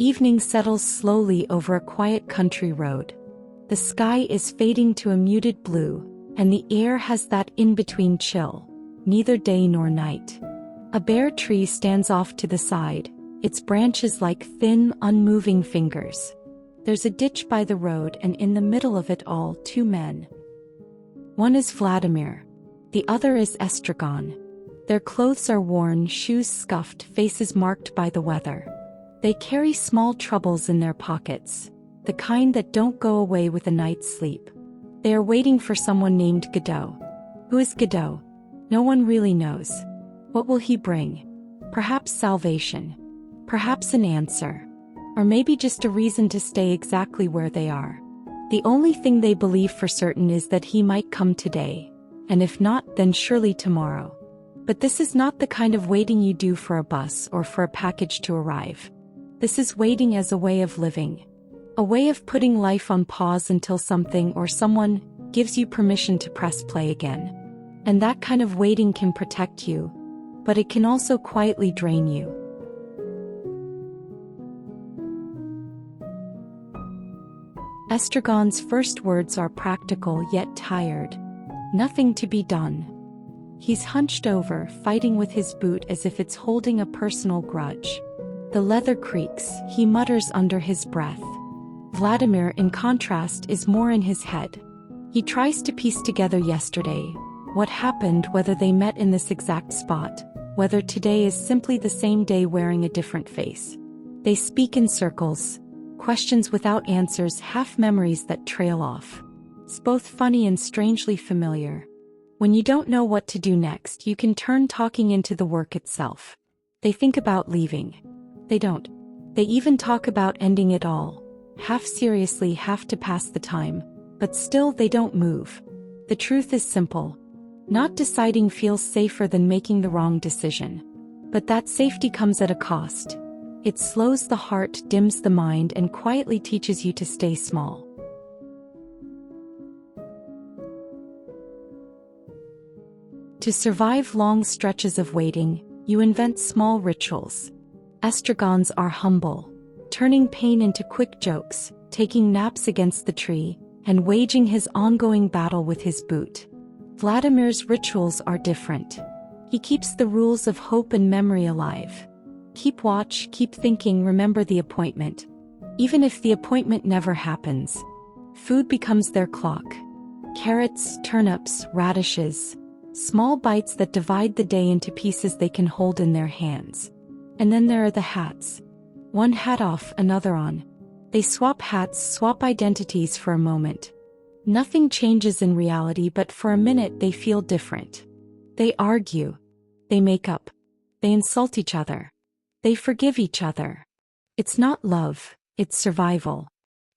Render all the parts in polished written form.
Evening settles slowly over a quiet country road. The sky is fading to a muted blue, and the air has that in-between chill, neither day nor night. A bare tree stands off to the side, its branches like thin, unmoving fingers. There's a ditch by the road, and in the middle of it all, two men. One is Vladimir. The other is Estragon. Their clothes are worn, shoes scuffed, faces marked by the weather. They carry small troubles in their pockets, the kind that don't go away with a night's sleep. They are waiting for someone named Godot. Who is Godot? No one really knows. What will he bring? Perhaps salvation. Perhaps an answer. Or maybe just a reason to stay exactly where they are. The only thing they believe for certain is that he might come today, and if not, then surely tomorrow. But this is not the kind of waiting you do for a bus or for a package to arrive. This is waiting as a way of living. A way of putting life on pause until something or someone gives you permission to press play again. And that kind of waiting can protect you, but it can also quietly drain you. Estragon's first words are practical yet tired. Nothing to be done. He's hunched over, fighting with his boot as if it's holding a personal grudge. The leather creaks, he mutters under his breath. Vladimir, in contrast, is more in his head. He tries to piece together yesterday, what happened, whether they met in this exact spot, whether today is simply the same day wearing a different face. They speak in circles, questions without answers, half memories that trail off. It's both funny and strangely familiar. When you don't know what to do next, you can turn talking into the work itself. They think about leaving. They don't. They even talk about ending it all, half seriously, half to pass the time, but still they don't move. The truth is simple. Not deciding feels safer than making the wrong decision. But that safety comes at a cost. It slows the heart, dims the mind, and quietly teaches you to stay small. To survive long stretches of waiting, you invent small rituals. Estragons are humble, turning pain into quick jokes, taking naps against the tree, and waging his ongoing battle with his boot. Vladimir's rituals are different. He keeps the rules of hope and memory alive. Keep watch, keep thinking, remember the appointment. Even if the appointment never happens, food becomes their clock. Carrots, turnips, radishes, small bites that divide the day into pieces they can hold in their hands. And then there are the hats. One hat off, another on. They swap hats, swap identities for a moment. Nothing changes in reality, but for a minute they feel different. They argue. They make up. They insult each other. They forgive each other. It's not love, it's survival.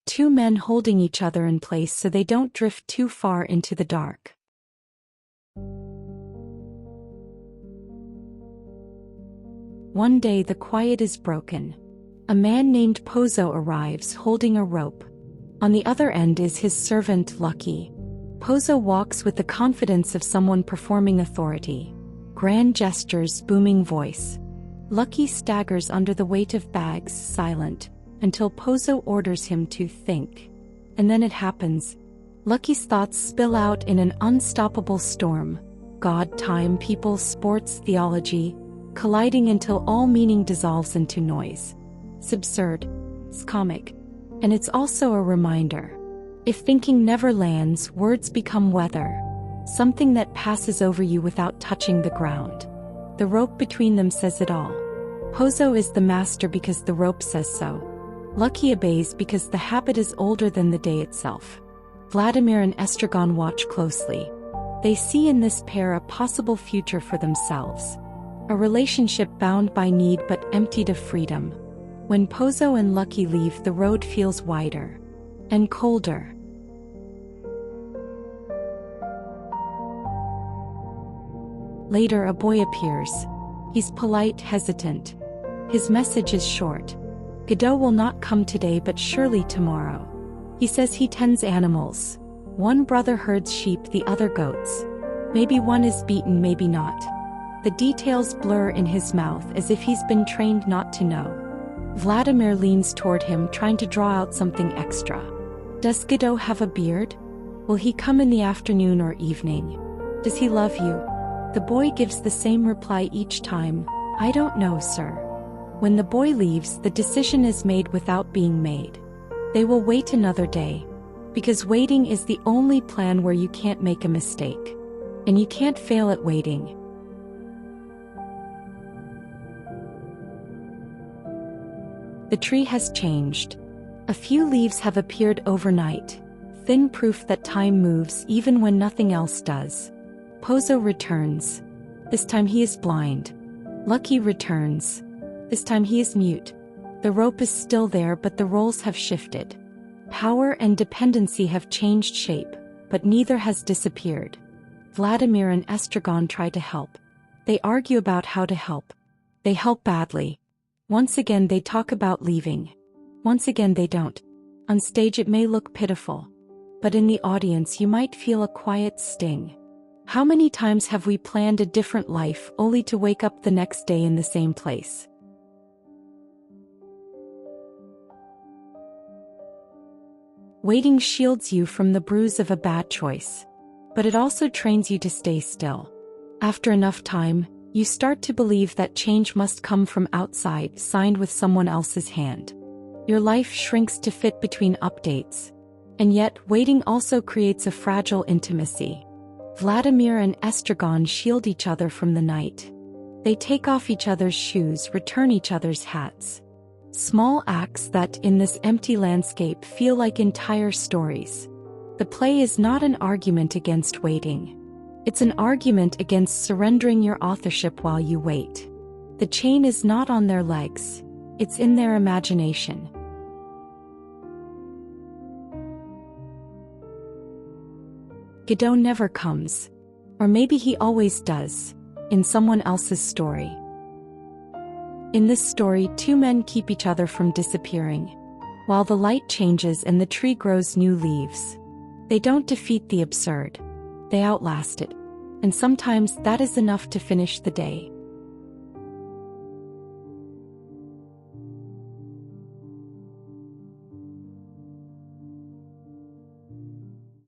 Two men holding each other in place so they don't drift too far into the dark. One day the quiet is broken. A man named Pozo arrives holding a rope. On the other end is his servant Lucky. Pozo walks with the confidence of someone performing authority. Grand gestures, booming voice. Lucky staggers under the weight of bags, silent, until Pozo orders him to think. And then it happens. Lucky's thoughts spill out in an unstoppable storm. God, time, people, sports, theology, colliding until all meaning dissolves into noise. It's absurd. It's comic. And it's also a reminder. If thinking never lands, words become weather. Something that passes over you without touching the ground. The rope between them says it all. Pozo is the master because the rope says so. Lucky obeys because the habit is older than the day itself. Vladimir and Estragon watch closely. They see in this pair a possible future for themselves. A relationship bound by need but emptied of freedom. When Pozo and Lucky leave, the road feels wider and colder. Later, a boy appears. He's polite, hesitant. His message is short. Godot will not come today, but surely tomorrow. He says he tends animals. One brother herds sheep, the other goats. Maybe one is beaten, maybe not. The details blur in his mouth as if he's been trained not to know. Vladimir leans toward him, trying to draw out something extra. Does Godot have a beard? Will he come in the afternoon or evening? Does he love you? The boy gives the same reply each time: I don't know, sir. When the boy leaves, the decision is made without being made. They will wait another day. Because waiting is the only plan where you can't make a mistake. And you can't fail at waiting. The tree has changed. A few leaves have appeared overnight. Thin proof that time moves even when nothing else does. Pozo returns. This time he is blind. Lucky returns. This time he is mute. The rope is still there, but the roles have shifted. Power and dependency have changed shape, but neither has disappeared. Vladimir and Estragon try to help. They argue about how to help. They help badly. Once again they talk about leaving. Once again they don't. On stage it may look pitiful. But in the audience you might feel a quiet sting. How many times have we planned a different life only to wake up the next day in the same place? Waiting shields you from the bruise of a bad choice. But it also trains you to stay still. After enough time, you start to believe that change must come from outside, signed with someone else's hand. Your life shrinks to fit between updates. And yet, waiting also creates a fragile intimacy. Vladimir and Estragon shield each other from the night. They take off each other's shoes, return each other's hats. Small acts that, in this empty landscape, feel like entire stories. The play is not an argument against waiting. It's an argument against surrendering your authorship while you wait. The chain is not on their legs. It's in their imagination. Godot never comes. Or maybe he always does. In someone else's story. In this story, two men keep each other from disappearing. While the light changes and the tree grows new leaves. They don't defeat the absurd. They outlast it. And sometimes that is enough to finish the day.